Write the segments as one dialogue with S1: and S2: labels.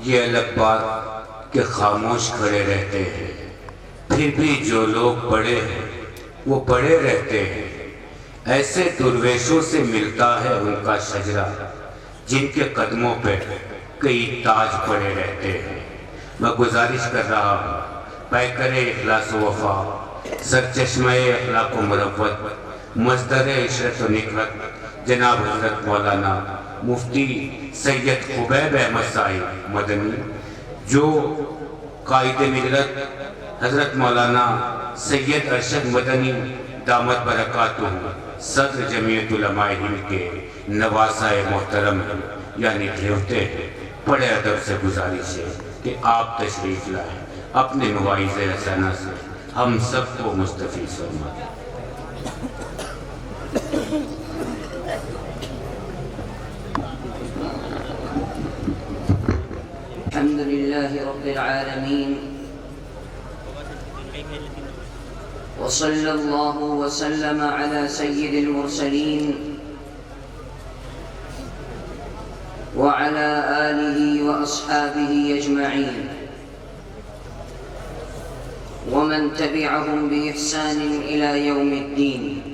S1: یہ الگ بات کہ خاموش کھڑے رہتے ہیں، پھر بھی جو لوگ بڑے ہیں وہ بڑے رہتے ہیں۔ ایسے درویشوں سے ملتا ہے ان کا شجرہ جن کے قدموں پہ کئی تاج پڑے رہتے ہیں۔ میں گزارش کر رہا ہوں، پیکر اخلاص و وفا، سرچشمہ اخلاق و مروت، مصدر عشرت و نکرت جناب حضرت مولانا مفتی سید خبیب احمد صاحب مدنی، جو قائد ملت حضرت مولانا سید ارشد مدنی دامت برکاتہ صدر جمعیت علماء ہند کے نواسہ محترم ہیں، یعنی ڈھیوتے ہیں۔ بڑے ادب سے گزارش ہے کہ آپ تشریف لائیں، اپنے مواعظ حسنہ سے ہم سب کو مستفیض فرمائیں۔
S2: الحمد لله رب العالمين، وصلى الله وسلم على سيد المرسلين وعلى آله وأصحابه أجمعين ومن تبعهم بإحسان إلى يوم الدين.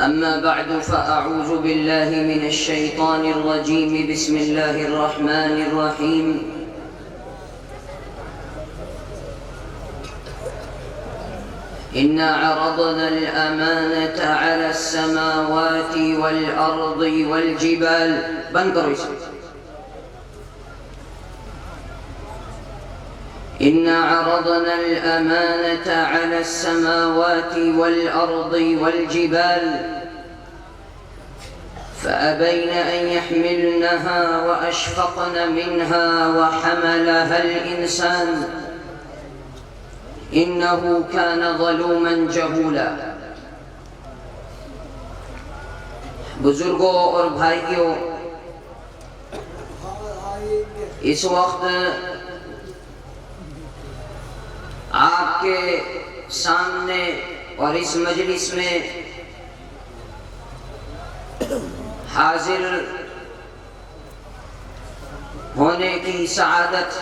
S2: أما بعد، فأعوذ بالله من الشيطان الرجيم. بسم الله الرحمن الرحيم. إنا عرضنا الأمانة على السماوات والأرض والجبال. بند کرو اسے. إنا عرضنا الأمانة على السماوات والأرض والجبال فأبين أن يحملنها وأشفقن منها وحملها الإنسان إنه كان ظلوما جهولا. بزرگوں اور بھائیوں، اس وقت آپ کے سامنے اور اس مجلس میں حاضر ہونے کی سعادت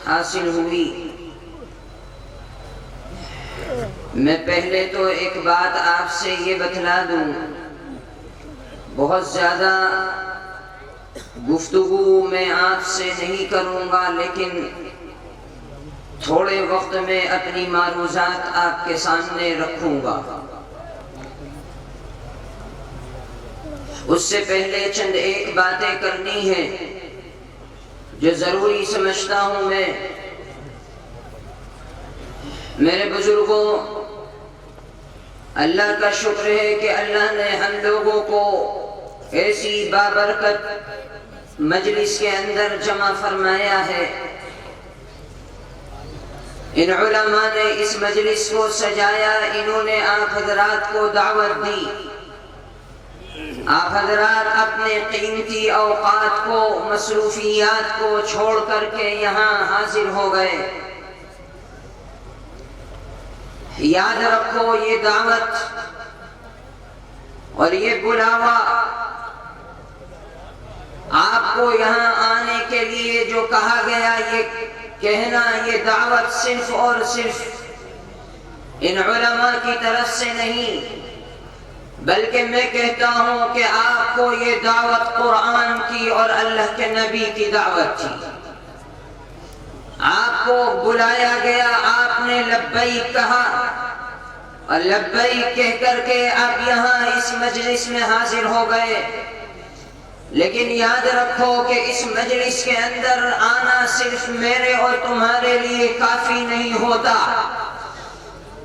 S2: حاصل ہوئی. میں پہلے تو ایک بات آپ سے یہ بتلا دوں، بہت زیادہ گفتگو میں آپ سے نہیں کروں گا، لیکن تھوڑے وقت میں اپنی معروضات آپ کے سامنے رکھوں گا. اس سے پہلے چند ایک باتیں کرنی ہیں جو ضروری سمجھتا ہوں میں. میرے بزرگوں، اللہ کا شکر ہے کہ اللہ نے ہم لوگوں کو ایسی بابرکت مجلس کے اندر جمع فرمایا ہے. ان علماء نے اس مجلس کو سجایا، انہوں نے آپ حضرات کو دعوت دی. آپ حضرات اپنے قیمتی اوقات کو، مصروفیات کو چھوڑ کر کے یہاں حاضر ہو گئے. یاد رکھو، یہ دعوت اور یہ بلاوا آپ کو یہاں آنے کے لیے جو کہا گیا، یہ کہنا، یہ دعوت صرف اور صرف ان علماء کی طرف سے نہیں، بلکہ میں کہتا ہوں کہ آپ کو یہ دعوت قرآن کی اور اللہ کے نبی کی دعوت تھی. آپ کو بلایا گیا، آپ نے لبیک کہا، اور لبیک کہہ کر کے آپ یہاں اس مجلس میں حاضر ہو گئے. لیکن یاد رکھو کہ اس مجلس کے اندر آنا صرف میرے اور تمہارے لیے کافی نہیں ہوتا.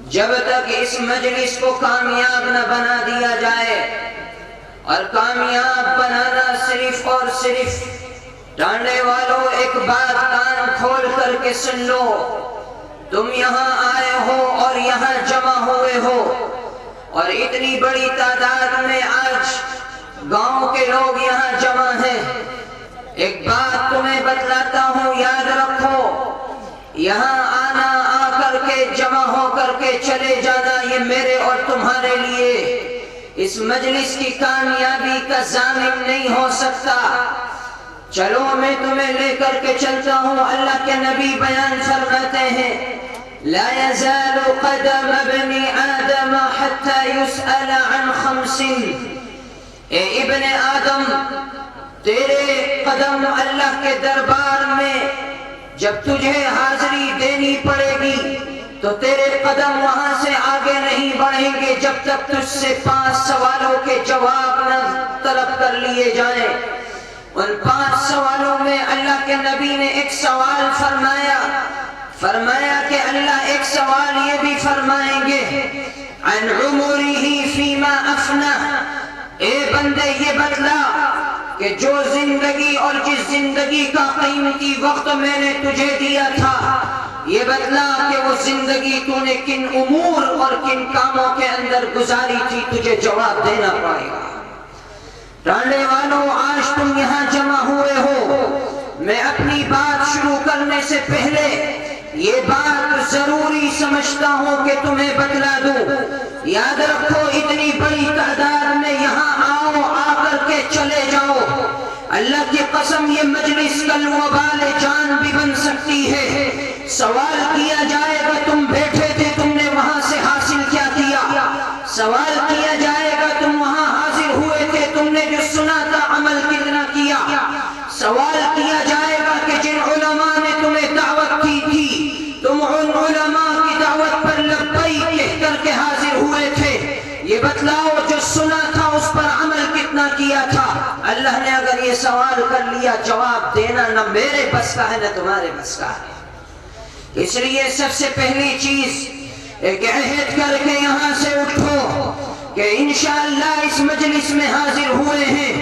S2: جب تک اس مجلس کو کامیاب نہ بنا دیا جائے، اور کامیاب بنانا صرف اور صرف، ڈانڈے والوں ایک بات کان کھول کر کے سن لو، تم یہاں آئے ہو اور یہاں جمع ہوئے ہو، اور اتنی بڑی تعداد میں آج گاؤں کے لوگ یہاں جمع ہیں. ایک بات تمہیں بتلاتا ہوں، یاد رکھو، یہاں آنا، آ کر کے جمع ہو کر کے چلے جانا، یہ میرے اور تمہارے لیے اس مجلس کی کامیابی کا ضامن نہیں ہو سکتا. چلو میں تمہیں لے کر کے چلتا ہوں. اللہ کے نبی بیان فرماتے ہیں لا يزال قدم ابن آدم حتى يسأل عن 5. اے ابن آدم، تیرے قدم اللہ کے دربار میں جب تجھے حاضری دینی پڑے گی تو تیرے قدم وہاں سے آگے نہیں بڑھیں گے جب تک تجھ سے 5 سوالوں کے جواب نہ طلب کر لیے جائیں. ان 5 سوالوں میں اللہ کے نبی نے ایک سوال فرمایا کہ اللہ ایک سوال یہ بھی فرمائیں گے عن عمره فيما افنى. اے بندے یہ بتلا کہ جو زندگی اور جس زندگی کا قیمتی وقت میں نے تجھے دیا تھا، یہ بتلا کہ وہ زندگی تو نے کن امور اور کن کاموں کے اندر گزاری تھی. تجھے جواب دینا پڑے گا. ٹانڈے والوں، آج تم یہاں جمع ہوئے ہو. میں اپنی بات شروع کرنے سے پہلے یہ بات ضروری سمجھتا ہوں کہ تمہیں بتلا دوں. یاد رکھو، اتنی بڑی تعداد میں یہاں آؤ، آ کر کے چلے جاؤ. اللہ کی قسم یہ مجلس کل وبال جان بھی بن سکتی ہے. سوال کیا جائے گا تم بیٹھے تھے، تم نے وہاں سے حاصل کیا کیا. سوال کیا جائے گا تم وہاں حاضر ہوئے تھے، تم نے جو سنا تھا عمل کتنا کیا. سوال کیا جائے گا کہ جن علماء نے تمہیں دعوت کی تھی، تم ان علماء کی دعوت پر لبیک کہہ کر کے حاضر ہوئے تھے. یہ بتلاؤ جو سنا تھا اس پر عمل کتنا کیا تھا. اللہ نے اگر یہ سوال کر لیا، جواب دینا نہ میرے بس کا ہے نہ تمہارے بس کا ہے. اس لیے سب سے پہلی چیز ایک عہد کر کے یہاں سے اٹھو کہ انشاءاللہ اس مجلس میں حاضر ہوئے ہیں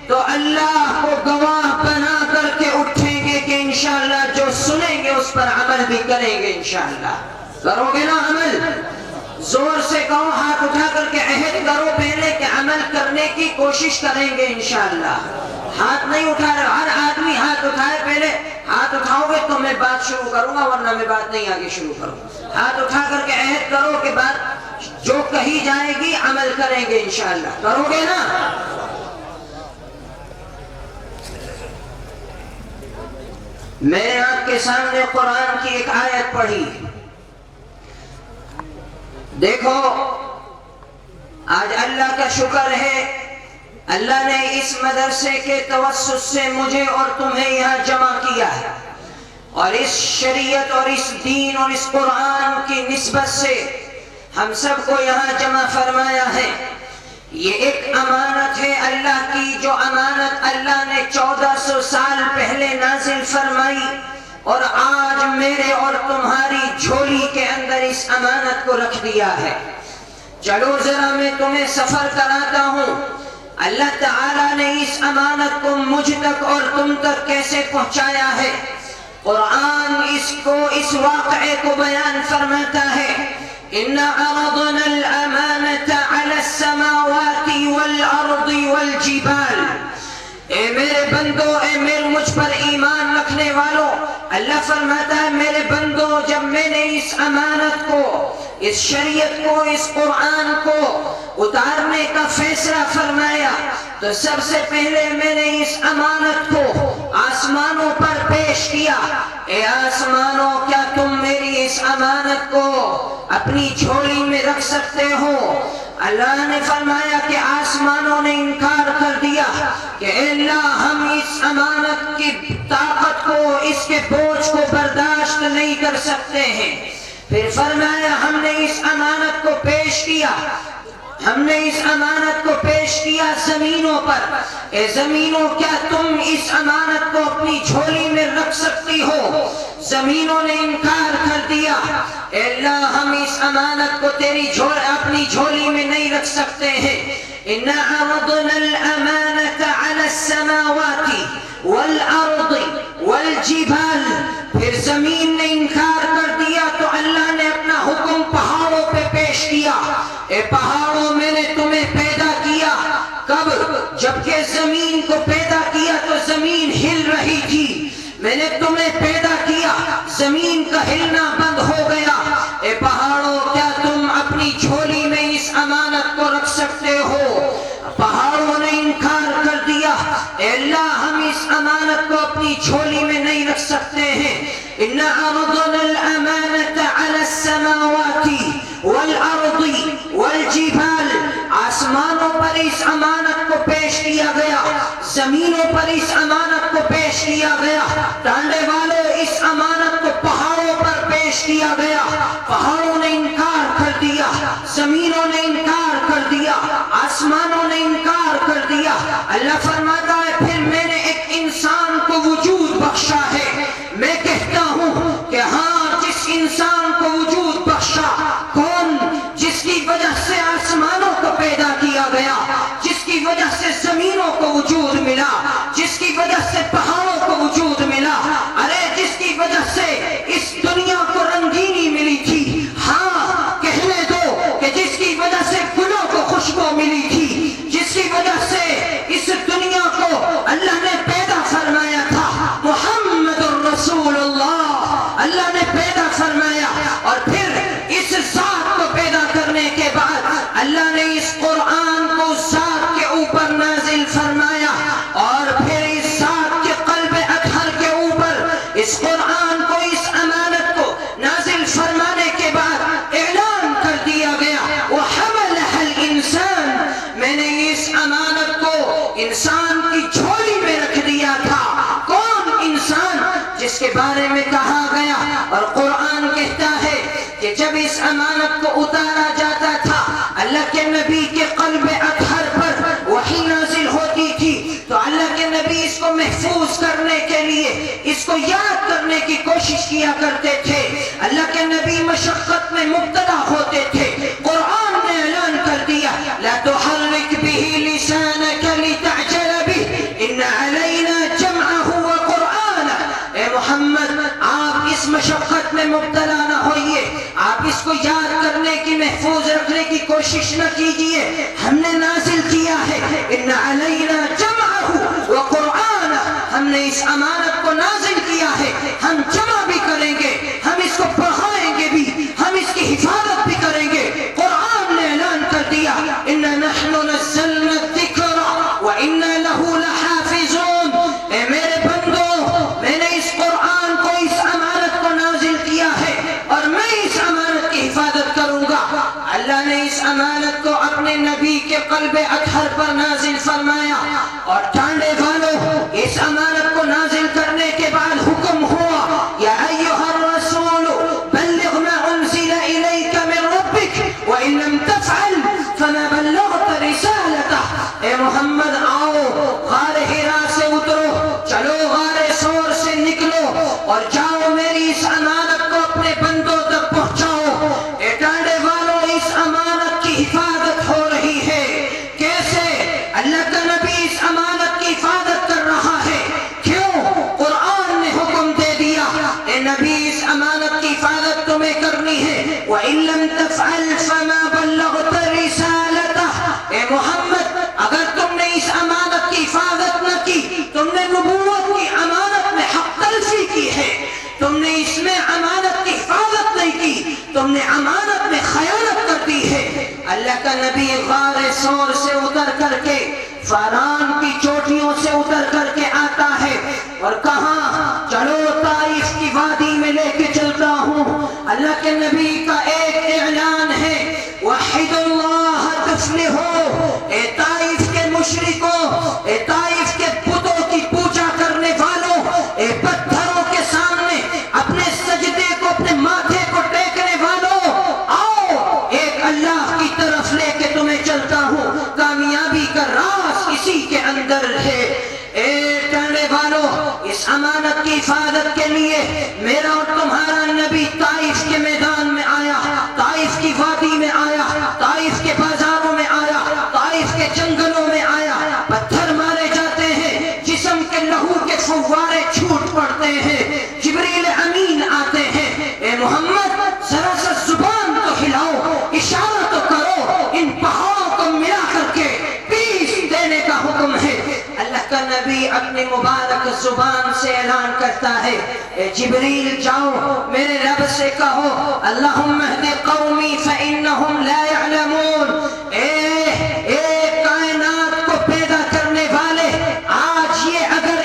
S2: تو اللہ کو گواہ بنا کر کے اٹھیں گے کہ انشاءاللہ جو سنیں گے اس پر عمل بھی کریں گے. انشاءاللہ کرو گے نا عمل؟ زور سے کہو، ہاتھ اٹھا کر کے عہد کرو پہلے کہ عمل کرنے کی کوشش کریں گے انشاءاللہ. ہاتھ نہیں اٹھا رہے، ہر آدمی ہاتھ اٹھائے. پہلے ہاتھ اٹھاؤ گے تو میں بات شروع کروں گا، ورنہ میں بات نہیں آگے شروع کروں. ہاتھ اٹھا کر کے عہد کرو کہ بات جو کہی جائے گی عمل کریں گے انشاءاللہ. کرو گے نا؟ میں نے آپ کے سامنے قرآن کی ایک آیت پڑھی. دیکھو، آج اللہ کا شکر ہے، اللہ نے اس مدرسے کے توسط سے مجھے اور تمہیں یہاں جمع کیا ہے، اور اس شریعت اور اس دین اور اس قرآن کی نسبت سے ہم سب کو یہاں جمع فرمایا ہے. یہ ایک امانت ہے اللہ کی، جو امانت اللہ نے 1400 سال پہلے نازل فرمائی، اور آج میرے اور تمہاری جھولی کے اندر اس امانت کو رکھ دیا ہے. چلو ذرا میں تمہیں سفر کراتا ہوں. اللہ تعالیٰ نے اس امانت کو مجھ تک اور تم تک کیسے پہنچایا ہے. قرآن اس واقعے کو بیان فرماتا ہے إِنَّا عَرَضْنَا الْأَمَانَةَ عَلَى السَّمَاوَاتِ وَالْأَرْضِ وَالْجِبَالِ. اے میرے بندو، اے میرے مجھ پر ایمان رکھنے والوں، اللہ فرماتا ہے میرے بندو، جب میں نے اس امانت کو، اس شریعت کو، اس قرآن کو اتارنے کا فیصلہ فرمایا تو سب سے پہلے میں نے اس امانت کو آسمانوں پر پیش کیا. اے آسمانوں، کیا تم میری اس امانت کو اپنی جھولی میں رکھ سکتے ہو؟ اللہ نے فرمایا کہ آسمانوں نے انکار کر دیا کہ اے اللہ، ہم اس امانت کی طاقت کو، اس کے بوجھ کو برداشت نہیں کر سکتے ہیں. پھر فرمایا ہم نے اس امانت کو پیش کیا، ہم نے اس امانت کو پیش کیا زمینوں پر. اے زمینوں، کیا تم اس امانت کو اپنی جھولی میں رکھ سکتی ہو؟ زمینوں نے انکار کر دیا، اے اللہ، ہم اس امانت کو تیری اپنی جھولی میں نہیں رکھ سکتے ہیں. إِنَّا عَرَضْنَا الْأَمَانَةَ عَلَى السَّمَاوَاتِ وَالْأَرْضِ وَالْجِبَالِ. پھر زمین نے انکار کر دیا تو اللہ نے اپنا حکم پہاڑوں پہ پیش کیا. اے پہاڑوں، میں نے تمہیں پیدا کیا. کب؟ جبکہ زمین کو پیدا کیا تو زمین ہل رہی تھی. میں نے تمہیں پیدا کیا، زمین کا ہلنا بند ہو گیا. اے پہاڑوں، کیا تم اپنی جھولی میں اس امانت کو رکھ سکتے ہو؟ پہاڑوں نے انکار کر دیا، اے اللہ، ہم اس امانت کو اپنی جھولی میں نہیں رکھ سکتے ہیں. اِنَّا عَرَضْنَا الْأَمَانَةَ عَلَى السَّمَاوَاتِ وَالْأَرْضِ وَالْجِبَالِ. آسمانوں پر اس امانت کو پیش کیا گیا, زمینوں پر اس امانت کو پیش کیا گیا. ٹانڈے والوں, اس امانت کو پہاڑوں پر پیش کیا گیا. پہاڑوں نے انکار کر دیا, زمینوں نے انکار کر دیا, آسمانوں نے انکار کر دیا. اللہ فرماتا ہے پھر میں نے ایک انسان کو وجود بخشا ہے. میں کہتا ہوں کہ ہاں, جس انسان کو وجود بخشا, کون؟ جس کی وجہ سے آسمانوں کو پیدا کیا گیا, جس کی وجہ سے زمینوں کو وجود ملا, جس کی وجہ سے پہاڑوں کو وجود ملا, ارے جس کی وجہ سے اس دنیا کو رنگینی ملی تھی. ہاں کہنے دو کہ جس کی وجہ سے گلوں کو خوشبو ملی تھی, جس کی وجہ سے اس دنیا کو اللہ نے پیدا فرمایا تھا, محمد الرسول اللہ اللہ نے پیدا فرمایا. اور پھر اس ذات کو پیدا کرنے کے بعد اللہ نے اس قرآن کو اس ذات کے اوپر نازل فرمایا, اور پھر اس ذات کے قلب اطہر کے اوپر اس قرآن کو, اس امانت کو نازل فرمانے کے بعد اعلان کر دیا گیا وَحَمَلَهَا الْإِنسَانُ. میں نے اس امانت کو انسان کی جھولی میں رکھ دیا تھا. کون انسان؟ جس کے بارے میں کہا گیا اور قرآن کہتا ہے کہ جب اس امانت کو اتارا جاتا تھا, اللہ کے نبی کے قلب اطہر پر وحی نازل ہوتی تھی, تو اللہ کے نبی اس کو محفوظ کرنے کے لیے, اس کو یاد کرنے کی کوشش کیا کرتے تھے. اللہ کے نبی مشقت میں مبتلا ہوتے تھے. قرآن نے اعلان کر دیا لا تحرک به لسانك لتعجل به ان علینا جمعه وقرآنه. اے محمد, آپ اس مشقت میں مبتلا نہ ہوئیے, آپ اس کو یاد کرنے کی, محفوظ رکھنے کی کوشش نہ کیجئے. ہم نے نازل کیا ہے ان علینا جمعه وقرآنه, ہم نے اس امانت کو نازل کیا ہے, ہم جمع بھی کریں گے, ہم اس کو پڑھائیں گے بھی, ہم اس کی حفاظت بھی کریں گے. قرآن نے اعلان کر دیا انا نحن نزلنا الذکر وانا له لحافظون. اے میرے بندو, میں نے اس قرآن کو, اس امانت کو نازل کیا ہے اور میں اس امانت کی حفاظت کروں گا. اللہ نے اس امانت کو اپنے نبی کے قلب اطہر پر نازل فرمایا, اور ٹانڈے والوں, اس امانت کو نازل کرنے کے بعد حکم ہوا یا ایھا الرسول بلغ ما انزل الیک من ربک وان لم تفعل فما بلغت رسالته. اے محمد آؤ, غار حرا سے اترو, چلو غار ثور سے نکلو اور جاؤ میری اس امانت کو اپنے بندوں تک پہنچاؤ. اے ٹانڈے والوں, اس امانت کی حفاظت ہو رہی ہے. کیسے؟ اللہ کا نبی اس امانت کی حفاظت کر رہا ہے. کیوں؟ قرآن نے حکم دے دیا اے نبی, اس امانت کی حفاظت تمہیں کرنی ہے. وَإِن لَّمْ تَفْعَلْ فَمَا بَلَّغْتَ رِسَالَتَهُ. اے محمد, اگر تم نے اس امانت کی حفاظت نہ کی, تم نے نبوت کی امانت میں حق تلفی کی ہے, تم نے اس میں امانت کی حفاظت نہیں کی, تم نے امانت میں خیانت کر دی ہے. اللہ کا نبی غار ثور سے اتر کر کے, فاران کی چوٹیوں سے اتر کر کے آتا ہے, اور کہاں, چلو طائف کی وادی میں لے کے چلتا ہوں. اللہ کے نبی کا ایک اعلان ہے وحد اللہ تفلحوا. اے طائف کے مشرکوں, اے طائف کے بتوں کی پوجا کرنے والوں, اے پتھروں کے سامنے اپنے سجدے کو, اپنے ماتھے کو ٹیکنے والوں, آؤ ایک اللہ کی طرف لے کے تمہیں چلتا ہوں. کامیابی کا راز اسی کے اندر ہے. اے ٹانڈے والوں, اس امانت کی حفاظت کے لیے میرا اور تمہارا نبی طائف کے میدان میں آیا, طائف کی وادی میں آیا, طائف کے بازاروں میں آیا, طائف کے جنگلوں میں آیا. پتھر مارے جاتے ہیں, جسم کے لہو کے فوارے چھوٹ پڑتے ہیں, جبریل امین آتے ہیں. اے محمد, ذرا سا زبان تو ہلاؤ, اشارہ تو کرو, ان پہاڑوں کو ملا کر کے پیس دینے کا حکم ہے. اللہ کا نبی اپنی مبارک زبان سے اعلان کرتا ہے اے جبریل, جاؤ میرے رب سے کہو اللہم اہد قومی فإنہم لا يعلمون. اے کائنات کو پیدا کرنے والے, آج یہ اگر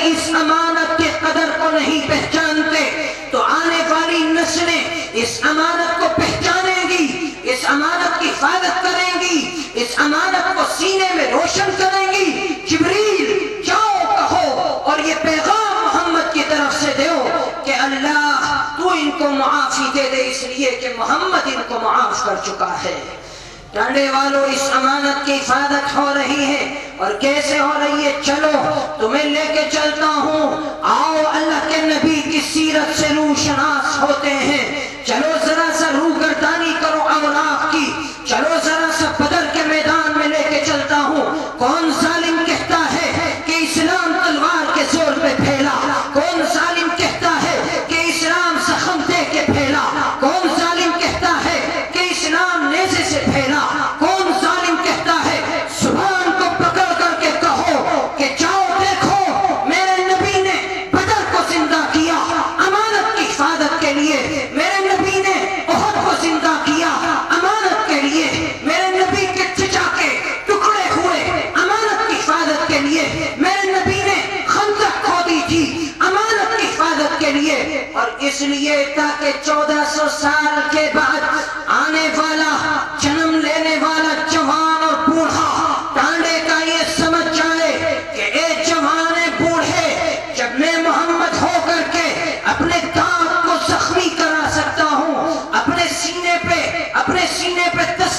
S2: معافی دے دے، اس لیے کہ محمد ان کو معاف کر چکا ہے۔ ٹانڈے والوں، اس امانت کی حفاظت ہو رہی ہے، اور کیسے ہو رہی ہے؟ چلو تمہیں لے کے چلتا ہوں، آؤ اللہ کے نبی کی سیرت سے روشناس ہوتے ہیں۔ چلو ذرا سا روگردانی کرو اوراق کی، چلو ذرا سا بدر کے میدان میں لے کے چلتا ہوں۔ کون ظالم کہتا ہے کہ اسلام تلوار کے زور پہ پھیلا؟ کون ظالم کہتا ہے کہ اسلام زخم دے کے پھیلا؟ کون ظالم کہتا ہے کہ اسلام نیزے سے پھیلا؟ کون ظالم کہتا ہے؟ زبان کو پکڑ کر کے کہو کہ جاؤ دیکھو میرے نبی نے بدر کو زندہ کیا امانت کی حفاظت کے لیے، میرے نبی نے احد کو زندہ کیا امانت کے لیے، میرے نبی کے چچا کے ٹکڑے ہوئے امانت کی حفاظت کے لیے، میرے نبی نے خندق کھودی تھی امانت کی حفاظت کے لیے، اور اس لیے تاکہ 1400 سال کے بعد آنے والا جنم لینے والا جوان اور بوڑھا ٹانڈے کا یہ سمجھ جائے کہ اے جوان بوڑھے، جب میں محمد ہو کر کے اپنے دانت کو زخمی کرا سکتا ہوں، اپنے سینے پہ 10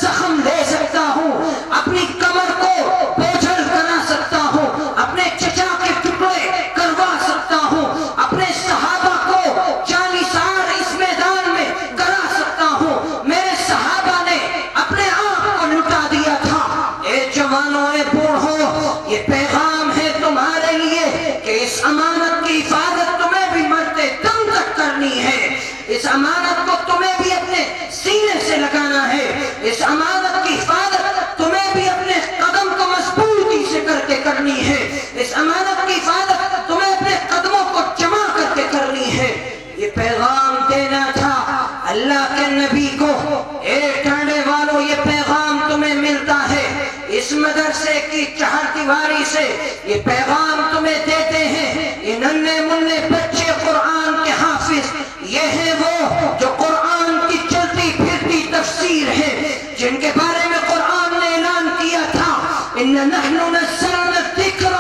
S2: زخم دے سکتا ہوں، اپنی کمر کو بوجھل کرا سکتا ہوں، اپنے چچا کے ٹکڑے کروا سکتا ہوں، اپنے صحابہ کو جانثار اس میدان میں کرا سکتا ہوں، میرے صحابہ نے اپنے آپ کو لٹا دیا تھا۔ اے جوانوں، اے بوڑھوں، یہ پیغام ہے تمہارے لیے کہ اس امانت کی حفاظت تمہیں بھی مرتے دم تک کرنی ہے، اس امانت کو تمہیں بھی اپنے سینے سے لگانا ہے، اس امانت کی حفاظت تمہیں بھی اپنے قدم کو مضبوطی سے کر کے کرنی ہے، اس امانت کی حفاظت تمہیں اپنے قدموں کو جمع کر کے کرنی ہے۔ یہ پیغام دینا تھا اللہ کے نبی کو۔ اے ٹانڈے والوں، یہ پیغام تمہیں ملتا ہے اس مدرسے کی چہار دیواری سے، یہ پیغام تمہیں دیتے ہیں یہ ننھے منھے بچے قرآن کے حافظ، یہ ہیں وہ جو قرآن کی چلتی پھرتی تفسیر ہے، جن کے بارے میں قرآن نے اعلان کیا تھا اِنَّا نَحْنُ نَزَّلْنَا الذِّكْرَ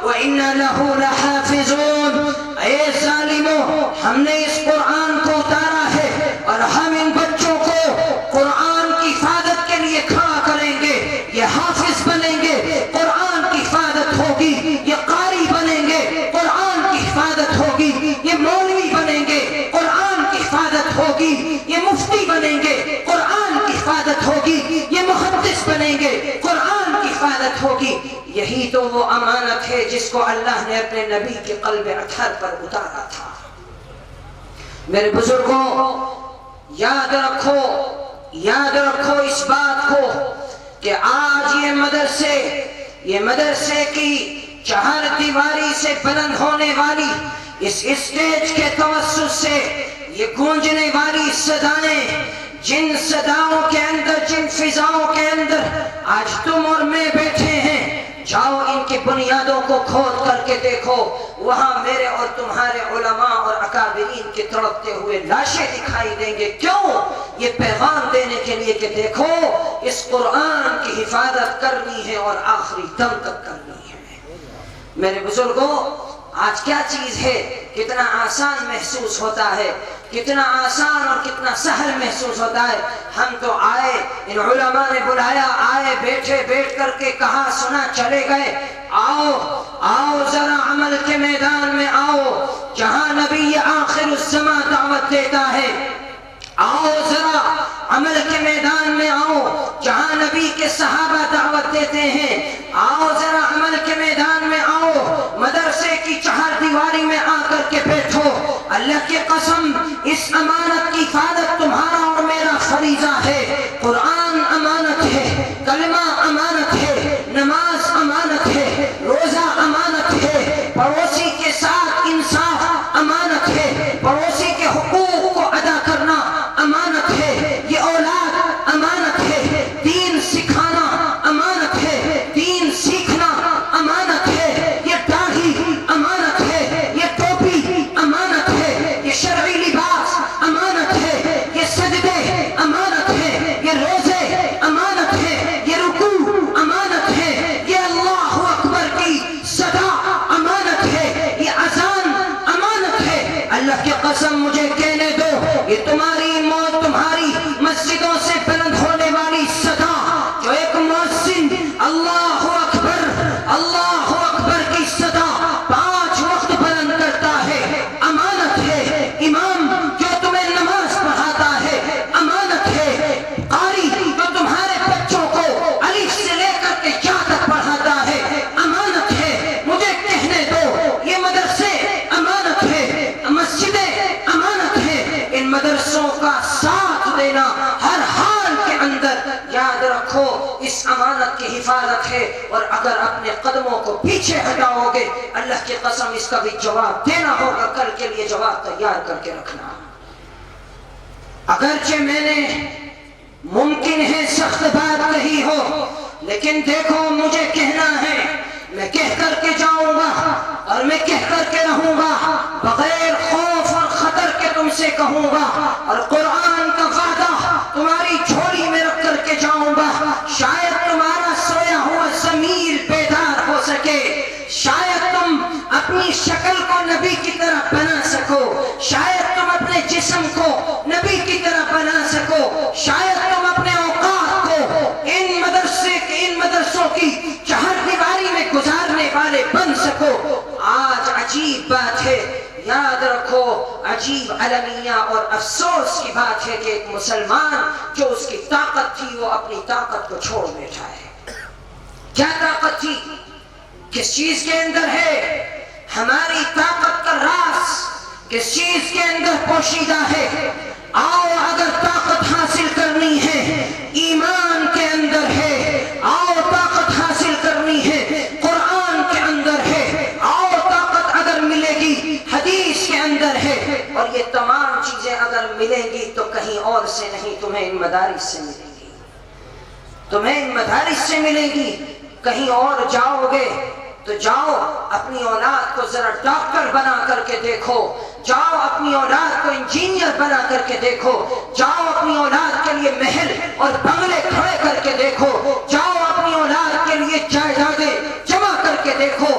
S2: وَإِنَّا لَهُ لَحَافِظُونَ۔ اے ظالموں، ہم نے اس قرآن کو اتارا ہے اور ہم ان بچوں کو قرآن کی حفاظت کے لیے کھڑا کریں گے، یہ حافظ بنیں گے، قرآن کی حفاظت ہوگی، یہ قاری بنیں گے، قرآن کی حفاظت ہوگی، یہ مولوی بنیں گے، قرآن کی حفاظت ہوگی، یہ مفتی بنیں گے، قرآن کی حفاظت ہوگی، یہ محدث بنیں گے، قرآن کی حفاظت ہوگی۔ یہی تو وہ امانت ہے جس کو اللہ نے اپنے نبی کے قلب اطہر پر اتارا تھا۔ میرے بزرگوں، یاد رکھو اس بات کو کہ آج یہ مدرسے کی چہار دیواری سے بلند ہونے والی اس اسٹیج کے توسط سے یہ گونجنے والی صدائیں، جن صداؤں کے اندر، جن فضاؤں کے اندر آج تم اور میں بیٹھے ہیں، جاؤ ان کی بنیادوں کو کھود کر کے دیکھو، وہاں میرے اور تمہارے علماء اور اکابرین کے تڑپتے ہوئے لاشیں دکھائی دیں گے۔ کیوں؟ یہ پیغام دینے کے لیے کہ دیکھو اس قرآن کی حفاظت کرنی ہے اور آخری دم تک کرنی ہے۔ میرے بزرگوں، آج کیا چیز ہے؟ کتنا آسان محسوس ہوتا ہے، کتنا آسان اور کتنا سہل محسوس ہوتا ہے۔ ہم تو آئے، ان علماء نے بلایا، آئے، بیٹھ کر کے کہا سنا چلے گئے۔ آؤ ذرا عمل کے میدان میں آؤ، جہاں نبی آخر الزمان دعوت دیتا ہے۔ آؤ ذرا عمل کے میدان میں آؤ، جہاں نبی کے صحابہ دعوت دیتے ہیں۔ آؤ ذرا عمل کے میدان میں آؤ، مدرسے کی چہار دیواری میں آ کر کے بیٹھو۔ اللہ کی قسم، اس امانت کی حفاظت تمہارا اور میرا فریضہ ہے۔ قرآن امانت ہے، کلمہ امانت ہے، نماز امانت ہے، روزہ امانت ہے، پڑوسی کے ساتھ انصاف امانت ہے، پڑوسی کے حقوق کو ادا کرنا امانت ہے، یہ اولاد امانت ہے، دین سکھانا امانت ہے، دین سیکھنا امانت ہے، یہ داڑھی امانت ہے، یہ ٹوپی امانت ہے، یہ شرعی لباس امانت ہے، یہ سجدے امانت ہے، یہ روزے امانت ہے، یہ رکوع امانت ہے، یہ اللہ اکبر کی صدا امانت ہے، یہ اذان امانت ہے۔ اللہ کی قسم، مجھے کہنے دو یہ تمہاری موت تمہاری مسجدوں سے بلند ہونے والی صدا جو ایک مؤذن اللہ اکبر کی صدا 5 وقت بلند کرتا ہے، امانت ہے۔ امام جو تمہیں نماز پڑھاتا ہے، امانت ہے۔ قاری جو تمہارے بچوں کو الف سے لے کر کے یا تک پڑھاتا ہے، امانت ہے۔ مجھے کہنے دو، یہ مدرسے امانت ہے، مسجدیں امانت ہے۔ ان مدرسوں کا ساتھ دینا ہر حال کے اندر، یاد رکھو اس امانت کی حفاظت ہے۔ اور اگر اپنے قدموں کو پیچھے ہٹاؤ گے، اللہ کی قسم اس کا بھی جواب دینا ہوگا، کل کے لیے جواب تیار کر کے رکھنا۔ اگرچہ میں نے ممکن ہے سخت بات کہی ہو، لیکن دیکھو مجھے کہنا ہے، میں کہہ کر کے جاؤں گا اور میں کہہ کر کے رہوں گا، بغیر خوف اور خطر کے تم سے کہوں گا، اور قرآن کا وعدہ تمہاری جھولی میں رکھ کر کے جاؤں گا۔ شاید تمہارا سویا ہوا ضمیر بیدار ہو سکے، شاید تم اپنی شکل کو نبی کی طرح بنا سکو، شاید تم اپنے جسم کو نبی کی طرح بنا سکو، شاید تم اپنے اوقات کو ان مدرسوں کی چہر دیواری میں گزارنے والے بن سکو۔ آج عجیب بات ہے، یاد رکھو عجیب المیہ اور افسوس کی بات ہے کہ ایک مسلمان جو اس کی طاقت تھی وہ اپنی طاقت کو چھوڑ بیٹھا ہے۔ کیا طاقت تھی؟ کس چیز کے اندر ہے؟ ہماری طاقت کا راز کس چیز کے اندر پوشیدہ ہے؟ آؤ اگر طاقت حاصل کرنی ہے ایمان کے اندر ہے، آؤ طاقت حاصل کرنی ہے قرآن کے اندر ہے، آؤ طاقت اگر ملے گی حدیث کے اندر ہے، اور یہ تمام چیزیں اگر ملیں گی تو کہیں اور سے نہیں، تمہیں ان مدارس سے ملیں گی، تمہیں ان مدارس سے ملیں گی۔ کہیں اور جاؤ گے تو جاؤ اپنی اولاد کو ذرا ڈاکٹر بنا کر کے دیکھو، جاؤ اپنی اولاد کو انجینئر بنا کر کے دیکھو، جاؤ اپنی اولاد کے لیے محل اور بنگلے کھڑے کر کے دیکھو، جاؤ اپنی اولاد کے لیے جائیدادیں جمع کر کے دیکھو۔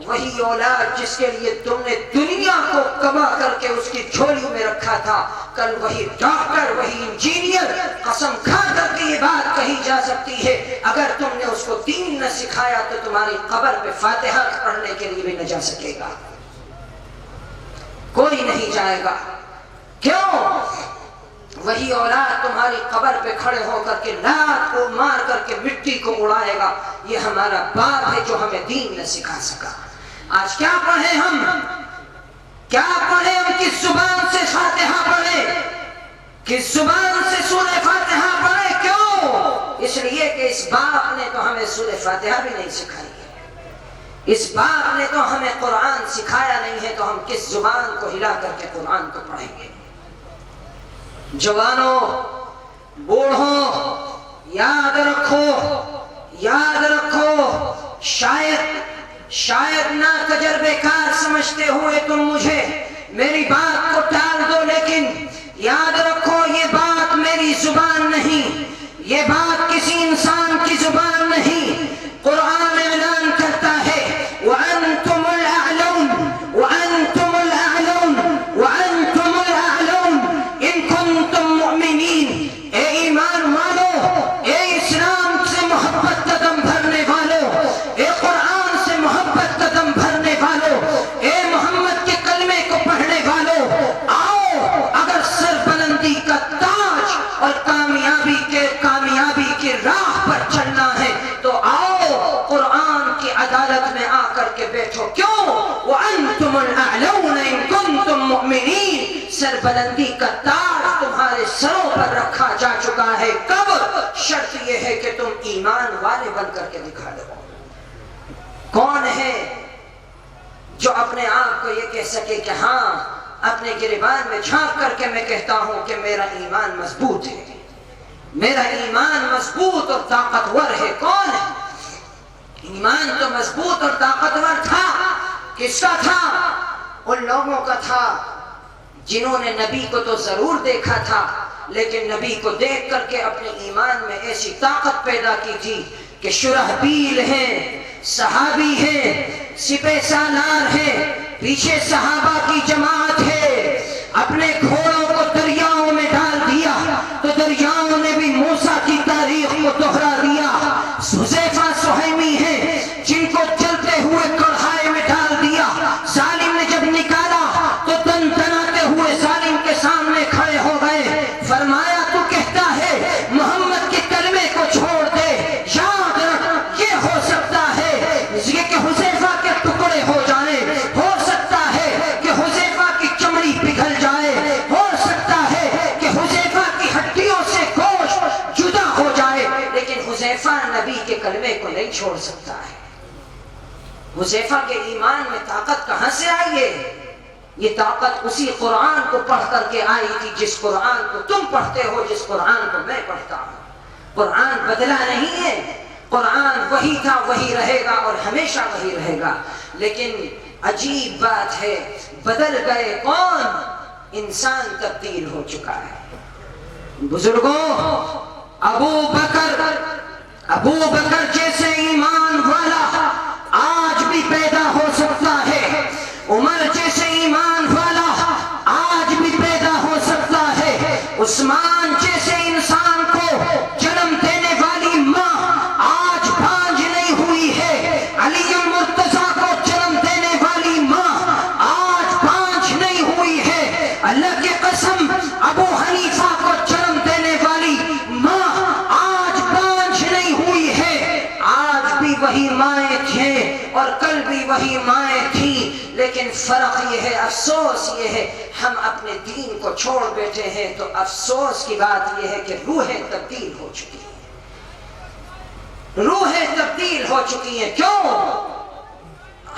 S2: وہی اولاد جس کے لیے تم نے دنیا کو کما کر کے اس کی جھولی میں رکھا تھا، کل وہی ڈاکٹر، وہی انجینئر، قسم کھا کر کے یہ بات کہی جا سکتی ہے، اگر تم نے اس کو دین نہ سکھایا تو تمہاری قبر پہ فاتحہ پڑھنے کے لیے بھی نہ جا سکے گا، کوئی نہیں جائے گا۔ کیوں؟ وہی اولاد تمہاری قبر پہ کھڑے ہو کر کے لات کو مار کر کے مٹی کو اڑائے گا، یہ ہمارا باپ ہے جو ہمیں دین نہ سکھا سکا۔ آج کیا پڑھیں ہم؟ کیا پڑھیں ہم؟ کس زبان سے فاتحہ پڑھیں؟ کس زبان سے سورہ فاتحہ پڑھیں؟ کیوں؟ اس لیے کہ اس باپ نے تو ہمیں سورہ فاتحہ بھی نہیں سکھائی ہے، اس باپ نے تو ہمیں قرآن سکھایا نہیں ہے، تو ہم کس زبان کو ہلا کر کے قرآن کو پڑھیں گے؟ جوانوں، بوڑھوں، یاد رکھو، شاید نا تجربے کار سمجھتے ہوئے تم مجھے میری بات کو ٹال دو، لیکن یاد رکھو یہ بات میری زبان نہیں، یہ بات کسی انسان کی زبان نہیں، قرآن اعلان کرتا ہے وَأَنْتُمُ الْأَعْلَوْنَ وَأَنْتُمُ الْأَعْلَوْنَ وَأَنْتُمُ الْأَعْلَوْنَ إِن كُنتُم مُؤْمِنِينَ۔ اے ایمان والو، اے اسلام سے محبت کا دم بھرنے والو، اے قرآن سے محبت کا دم بھرنے والو، اے محمد کے کلمے کو پڑھنے والو، آؤ اگر سر بلندی کا تاج اور کامیابی کی راہ پر چلنا ہے تو آؤ قرآن کی عدالت میں آ کر کے بیٹھو۔ کیوں؟ وَأَنْتُمُ الْأَعْلَوْنَ إِن كُنتُم مُؤْمِنِينَ۔ سر بلندی کا تاج تمہارے سروں پر رکھا جا چکا ہے، کب؟ شرط یہ ہے کہ تم ایمان والے بن کر کے دکھا دو۔ کون ہے جو اپنے آپ کو یہ کہہ سکے کہ ہاں اپنے گریبان میں جھانک کر کے میں کہتا ہوں کہ میرا ایمان مضبوط ہے، میرا ایمان مضبوط اور طاقتور ہے؟ کون ہے؟ ایمان تو مضبوط اور طاقتور تھا، کس کا تھا؟ ان لوگوں کا تھا جنہوں نے نبی کو تو ضرور دیکھا تھا، لیکن نبی کو دیکھ کر کے اپنے ایمان میں ایسی طاقت پیدا کی تھی کہ شرحبیل ہیں، صحابی ہیں، سپہ سالار ہیں، پیچھے صحابہ کی جماعت ہے، اپنے گھوڑوں کو دریا چھوڑ سکتا ہے؟ حذیفہ کے ایمان میں طاقت کہاں سے آئی ہے؟ یہ طاقت اسی قرآن کو پڑھ کر کے آئی تھی جس قرآن کو تم پڑھتے ہو، جس قرآن کو میں پڑھتا ہوں۔ قرآن بدلا نہیں ہے، قرآن وہی تھا، وہی رہے گا اور ہمیشہ وہی رہے گا۔ لیکن عجیب بات ہے، بدل گئے کون؟ انسان تبدیل ہو چکا ہے۔ بزرگوں، ابو بکر جیسے ایمان والا آج بھی پیدا ہو سکتا ہے، عمر جیسے ایمان والا آج بھی پیدا ہو سکتا ہے، عثمان جیسے انسان کو جنم دینے والی ماں آج بانجھ نہیں ہوئی ہے، علی المرتضیٰ کو جنم دینے والی ماں آج بانجھ نہیں ہوئی ہے، اللہ کی قسم ابو حنیفہ کو جنم دینے والی ماں آج بانجھ نہیں ہوئی ہے۔ آج بھی وہی مائیں تھیں اور کل بھی وہی مائیں تھیں، لیکن فرق یہ ہے، افسوس یہ ہے، ہم اپنے دین کو چھوڑ بیٹھے ہیں۔ تو افسوس کی بات یہ ہے کہ روحیں تبدیل ہو چکی ہیں، روحیں تبدیل ہو چکی ہیں۔ کیوں؟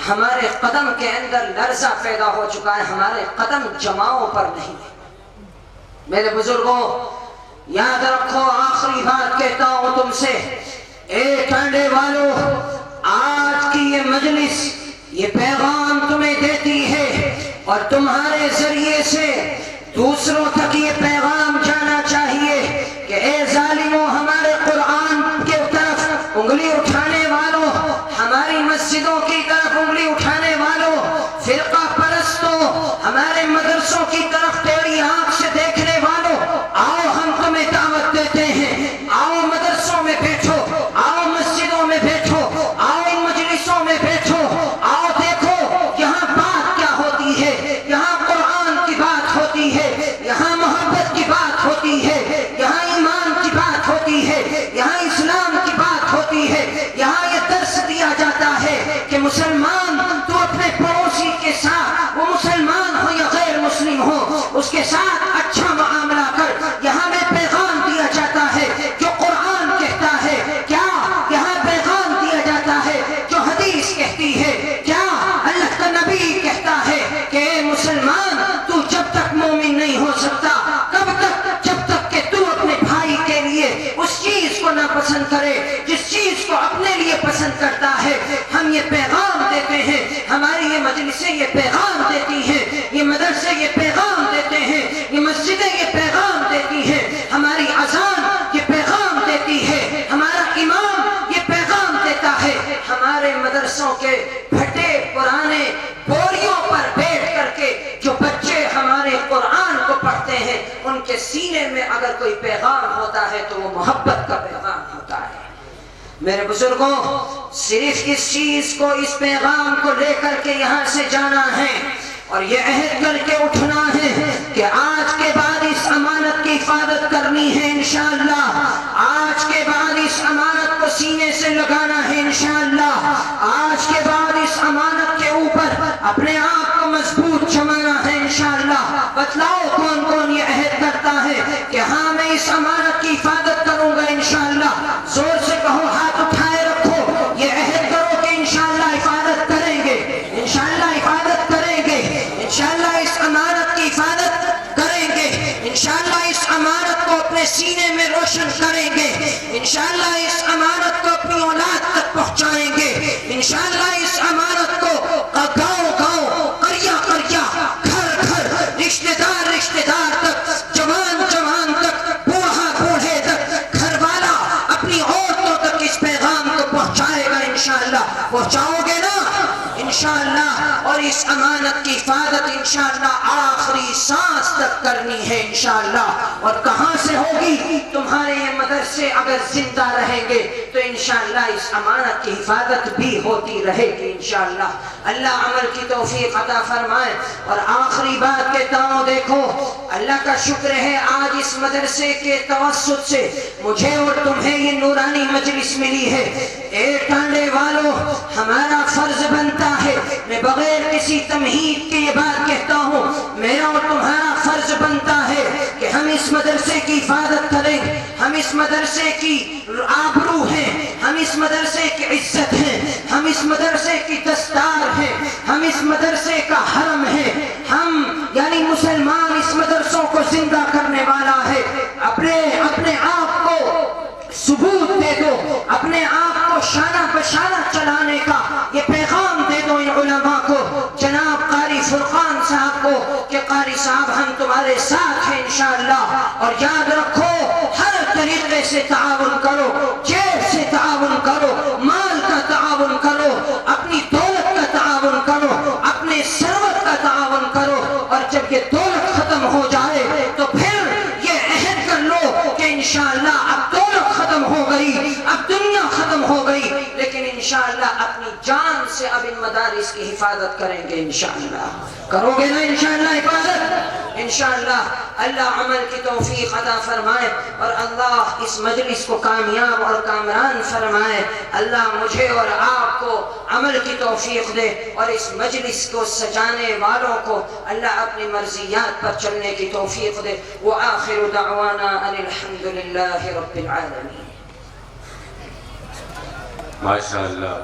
S2: ہمارے قدم کے اندر لرزہ پیدا ہو چکا ہے، ہمارے قدم جماؤں پر نہیں ہے۔ میرے بزرگوں، یاد رکھو، آخری بات کہتا ہوں تم سے، اے ٹانڈے والو، آج کی یہ مجلس یہ پیغام تمہیں دیتی ہے اور تمہارے ذریعے سے دوسروں تک یہ پیغام جانا چاہیے کہ اے ظالموں، ہمارے قرآن کے طرف انگلی اٹھانے والوں، ہماری مسجدوں کی طرف انگلی اٹھانے والوں، فرقہ پرستوں، ہمارے مدرسوں کی طرف ٹیڑھی آنکھ سے دیکھنے والوں، آؤ ہم تمہیں دعوت دیتے ہیں، آؤ مدرسوں میں بیٹھو، آؤ مسجدوں میں بیٹھو، آؤ ان مجلسوں میں بیٹھو، آؤ دیکھو یہاں بات کیا ہوتی ہے، یہاں قرآن کی بات ہوتی ہے، یہاں محبت کی بات ہوتی ہے، یہاں ایمان کی بات ہوتی ہے، یہاں اسلام کی بات ہوتی ہے، یہاں یہ درس دیا جاتا ہے کہ مسلمان تو اپنے پڑوسی کے ساتھ، وہ مسلمان ہو یا غیر مسلم ہو، اس کے ساتھ اچھا معاملہ کر۔ یہاں میں پیغام دیا جاتا ہے جو قرآن کہتا ہے، کیا یہاں پیغام دیا جاتا ہے جو حدیث کہتی ہے، کیا اللہ کا نبی کہتا ہے کہ اے مسلمان، تو جب تک مومن نہیں ہو سکتا، کب تک؟ جب تک کہ تو اپنے بھائی کے لیے اس چیز کو نہ پسند کرے جس چیز کو اپنے لیے پسند کرتا ہے۔ ہم یہ پیغام دیتے ہیں، ہماری یہ مجلسیں یہ پیغام دیتی ہیں، یہ مدرسے یہ پیغام دیتے ہیں، یہ مسجدیں یہ پیغام دیتی ہیں، ہماری اذان یہ پیغام دیتی ہے، ہمارا امام یہ پیغام دیتا ہے۔ ہمارے مدرسوں کے پھٹے پرانے بوریوں پر بیٹھ کر کے جو بچے ہمارے قرآن کو پڑھتے ہیں، ان کے سینے میں اگر کوئی پیغام ہوتا ہے تو وہ محبت کا پیغام ہوتا ہے۔ میرے بزرگوں، صرف اس چیز کو، اس پیغام کو لے کر کے یہاں سے جانا ہے اور یہ عہد کر کے اٹھنا ہے کہ آج کے بعد اس امانت کی حفاظت کرنی ہے انشاءاللہ، آج کے بعد اس امانت کو سینے سے لگانا ہے انشاءاللہ، آج کے بعد اس امانت کے اوپر اپنے آپ کو مضبوط جمانا ہے انشاءاللہ۔ بتلاؤ کون کون یہ عہد کرتا ہے کہ ہاں میں اس امانت کی حفاظت کروں گا انشاءاللہ؟ زور سے کہو، ہاتھ اٹھائے رکھو، یہ عہد کرو کہ انشاءاللہ حفاظت کریں گے، انشاءاللہ حفاظت کریں گے، انشاءاللہ اس امانت کی حفاظت کریں گے، انشاءاللہ اس امانت کو اپنے سینے میں روشن کریں گے، انشاءاللہ اس امانت کو اپنی اولاد تک پہنچائیں گے، انشاءاللہ اس امانت کو گاؤں گاؤں، قریہ قریہ، گھر گھر، رشتہ دار تک، جوان تک، بوڑھا بوڑھے تک، گھر والا اپنی عورتوں تک اس پیغام کو پہنچائے گا انشاءاللہ۔ پہنچاؤ گے نا انشاءاللہ؟ اور اس امانت کی حفاظت انشاءاللہ آخری سانس تک کرنی ہے انشاءاللہ۔ اور کہاں سے ہوگی؟ تمہارے یہ مدرسے اگر زندہ رہیں گے تو انشاءاللہ اس امانت کی حفاظت بھی ہوتی رہے گی انشاءاللہ۔ اللہ عمل کی توفیق عطا فرمائے۔ اور آخری بات کہتا ہوں، دیکھو اللہ کا شکر ہے آج اس مدرسے کے توسط سے مجھے اور تمہیں یہ نورانی مجلس ملی ہے۔ اے ٹانڈے والو، ہمارا فرض بنتا ہے، میں بغیر کسی تمہید کے یہ بات کہتا ہوں، میرا اور تمہارا فرض بنتا ہے کہ ہم اس مدرسے کی حفاظت کریں، ہم اس مدرسے کی آبرو ہیں، ہم اس مدرسے کی عزت ہیں، ہم اس مدرسے کی دستار ہیں، ہم اس مدرسے کا حرم ہے، ہم یعنی مسلمان اس مدرسوں کو زندہ کرنے والا ہے۔ اپنے آپ کو ثبوت دے دو، اپنے آپ کو شانہ بشانہ چلانے کا یہ پیغام دے دو ان علماء کو، جناب قاری فرقان صاحب کو، کہ قاری صاحب ہم تمہارے ساتھ ہیں انشاءاللہ، اور یاد رکھو ہر طریقے سے تعاون کرو، جیب سے تعاون کرو، مال کا تعاون کرو، اپنی دولت کا تعاون کرو، اپنے ثروت کا تعاون کرو، اور جب یہ دولت ختم ہو جائے تو پھر یہ عہد کر لو کہ انشاءاللہ اب دولت ختم ہو گئی، اب دنیا ختم ہو گئی، لیکن انشاءاللہ اپنی جان سے اب ان مدارس کی حفاظت کریں گے انشاءاللہ۔ کرو گے نا انشاءاللہ حفاظت؟ انشاءاللہ اللہ عمل کی توفیق عطا فرمائے، اور اللہ اس مجلس کو کامیاب اور کامران فرمائے۔ اللہ مجھے اور آپ کو عمل کی توفیق دے، اور اس مجلس کو سجانے والوں کو اللہ اپنی مرضیات پر چلنے کی توفیق دے۔ وآخر دعوانا ان الحمدللہ رب العالمین۔
S1: ماشاءاللہ